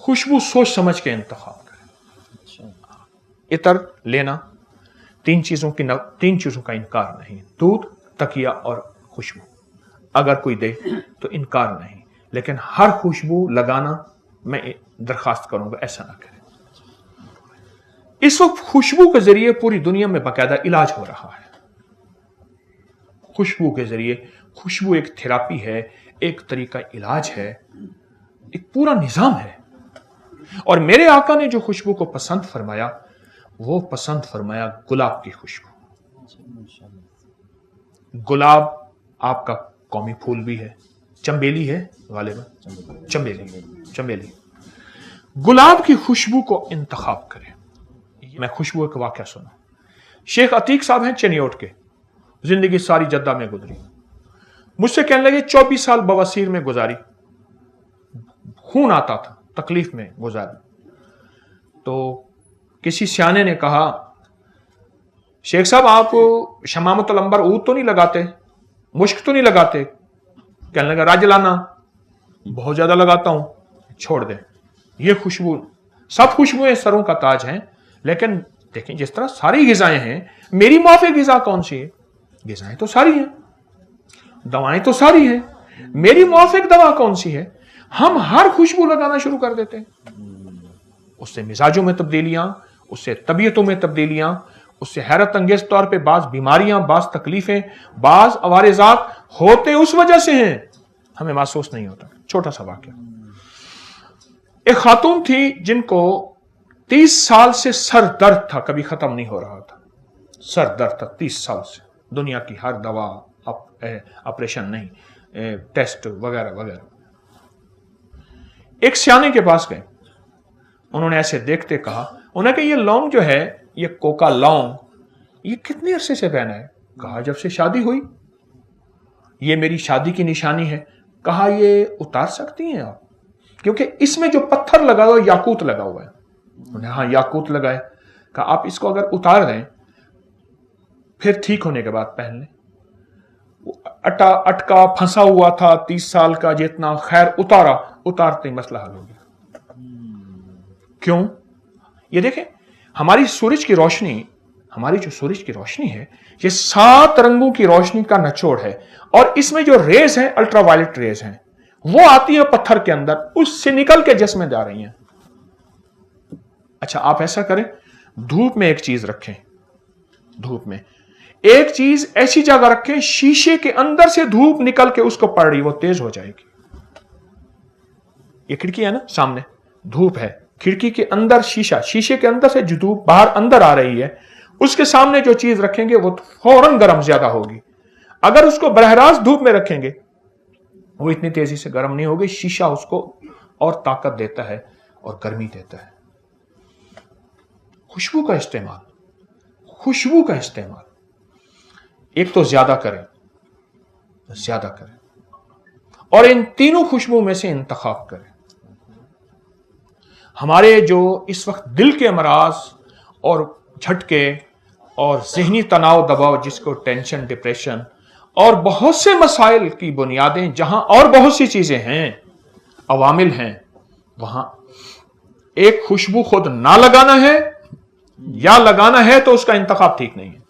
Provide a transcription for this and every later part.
खुशबू सोच समझ के इंतखाब करें। इतर लेना, तीन चीजों का इनकार नहीं, दूध, तकिया और खुशबू। अगर कोई दे तो इनकार नहीं, लेकिन हर खुशबू लगाना मैं दरखास्त करूंगा ऐसा ना करें। इस वक्त खुशबू के जरिए पूरी दुनिया में बाकायदा इलाज हो रहा है। खुशबू के जरिए, खुशबू एक थेरापी है, एक तरीका इलाज है, एक पूरा निजाम है। और मेरे आका ने जो खुशबू को पसंद फरमाया, वो पसंद फरमाया गुलाब की खुशबू। गुलाब आपका कौमी फूल भी है, चंबेली है गालिबा, चंबेली। गुलाब की खुशबू को इंतखाब करें। मैं खुशबू का वाकया सुना। शेख अतीक साहब हैं चनियोट के, जिंदगी सारी जद्दा में गुजरी। मुझसे कहने लगे 24 साल बवासीर में गुजारी, खून आता था, तकलीफ में गुजारी। तो किसी सियाने ने कहा, शेख साहब आप शमामतुल अंबर ऊद तो नहीं लगाते, मुश्क तो नहीं लगाते? कहने लगा राजलाना बहुत ज्यादा लगाता हूं, छोड़ दे। ये खुशबू, सब खुशबुएं सरों का ताज हैं, लेकिन देखें जिस तरह सारी गिजाएं हैं, मेरी माफी गिजा कौन सी है? गिजाएं तो सारी हैं, दवाएं तो सारी हैं, मेरी मुआफिक दवा कौन सी है? हम हर खुशबू लगाना शुरू कर देते हैं। उससे मिजाजों में तब्दीलियां, उससे तबीयतों में तब्दीलियां, उससे हैरत अंगेज तौर पे बाज बीमारियां, बाज तकलीफें, बाज अवारिजात होते उस वजह से हैं, हमें महसूस नहीं होता। छोटा सा वाकया, एक खातून थी जिनको 30 साल से सर दर्द था, कभी खत्म नहीं हो रहा था। सर दर्द था 30 साल से, दुनिया की हर दवा, ऑपरेशन नहीं, टेस्ट वगैरह वगैरह। एक सियाने के पास गए, उन्होंने ऐसे देखते कहा, उन्हें कि ये लौंग जो है, ये कोका लौंग, ये कितने अरसे से पहना है? कहा जब से शादी हुई। ये मेरी शादी की निशानी है। कहा ये उतार सकती हैं आप? क्योंकि इसमें जो पत्थर लगा हुआ है याकूत लगा हुआ है। उन्हें हाँ याकूत लगाए। कहा आप इसको अगर उतार दें फिर ठीक होने के बाद पहन लें। अटका फंसा हुआ था 30 साल का जितना, खैर उतारा, उतारते ही मसला हल हो गया। क्यों? ये देखें, हमारी सूरज की रोशनी, हमारी जो सूरज की रोशनी है, ये 7 रंगों की रोशनी का निचोड़ है, और इसमें जो रेज हैं, अल्ट्रावायलेट रेज हैं, वो आती हैं पत्थर के अंदर, उससे निकल के जिस्म जा रही हैं। अच्छा आप ऐसा करें, धूप में एक चीज रखें, धूप में एक चीज ऐसी जगह रखें, शीशे के अंदर से धूप निकल के उसको पड़ रही, वो तेज हो जाएगी। ये खिड़की है ना सामने, धूप है, खिड़की के अंदर शीशा, शीशे के अंदर से जो धूप बाहर अंदर आ रही है, उसके सामने जो चीज रखेंगे वो फौरन गर्म ज्यादा होगी। अगर उसको बरहरास धूप में रखेंगे वो इतनी तेजी से गर्म नहीं होगी, शीशा उसको और ताकत देता है और गर्मी देता है। खुशबू का इस्तेमाल, खुशबू का इस्तेमाल एक तो ज्यादा करें, ज्यादा करें, और इन तीनों खुशबू में से इंतखाब करें। हमारे जो इस वक्त दिल के अमराज और झटके और जहनी तनाव दबाव, जिसको टेंशन, डिप्रेशन और बहुत से मसाइल की बुनियादें, जहां और बहुत सी चीजें हैं, अवामिल हैं, वहां एक खुशबू खुद ना लगाना है या लगाना है तो उसका इंतखाब ठीक नहीं है।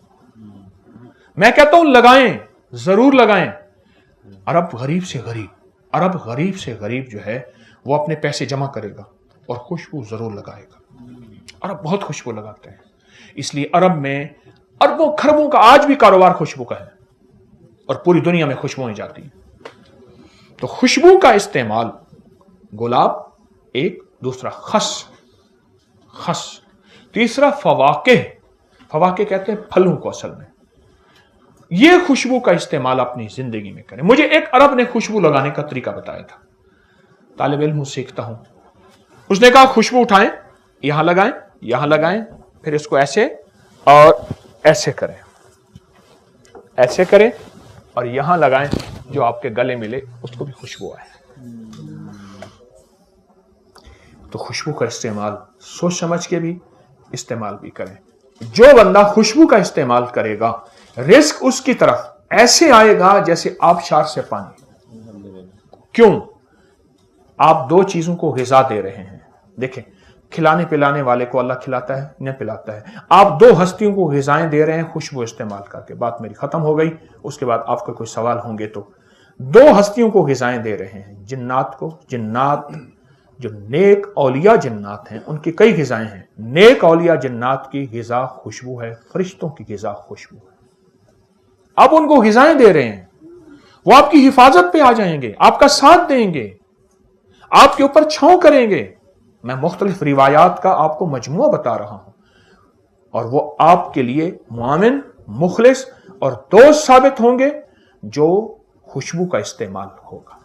मैं कहता हूं लगाएं, जरूर लगाएं। अरब गरीब से गरीब जो है वो अपने पैसे जमा करेगा और खुशबू जरूर लगाएगा। अरब बहुत खुशबू लगाते हैं, इसलिए अरब में अरबों खरबों का आज भी कारोबार खुशबू का है और पूरी दुनिया में खुशबुएं जाती हैं। तो खुशबू का इस्तेमाल, गुलाब एक, दूसरा खस, तीसरा फवाके कहते हैं फलों को असल में। यह खुशबू का इस्तेमाल अपनी जिंदगी में करें। मुझे एक अरब ने खुशबू लगाने का तरीका बताया था, तालिब इल्म सीखता हूं। उसने कहा खुशबू उठाएं, यहां लगाएं, फिर इसको ऐसे और ऐसे करें और यहां लगाएं, जो आपके गले मिले उसको भी खुशबू आए। तो खुशबू का इस्तेमाल सोच समझ के भी इस्तेमाल भी करें। जो बंदा खुशबू का इस्तेमाल करेगा, रिस्क उसकी तरफ ऐसे आएगा जैसे आबशार से पानी। क्यों? आप 2 चीजों को ग़िज़ा दे रहे हैं, دیکھیں کھلانے پلانے والے کو اللہ کھلاتا ہے نہ پلاتا ہے. آپ دو ہستیوں کو غذائیں دے رہے ہیں خوشبو استعمال کر کے. بات میری ختم ہو گئی. اس کے بعد آپ کو کوئی سوال ہوں گے تو. دو ہستیوں کو غذائیں دے رہے ہیں جنات کو. جنات جو نیک اولیاء جنات ہیں ان کی کئی غذائیں ہیں. نیک اولیاء جنات کی غذا خوشبو ہے, فرشتوں کی غذا خوشبو ہے. آپ ان کو غذائیں دے رہے ہیں, وہ آپ کی حفاظت پہ آ جائیں گے, آپ کا ساتھ دیں گے, آپ کے اوپر چھاؤں کریں گے. میں مختلف روایات کا آپ کو مجموعہ بتا رہا ہوں, اور وہ آپ کے لیے معاون, مخلص اور دوست ثابت ہوں گے جو خوشبو کا استعمال ہوگا.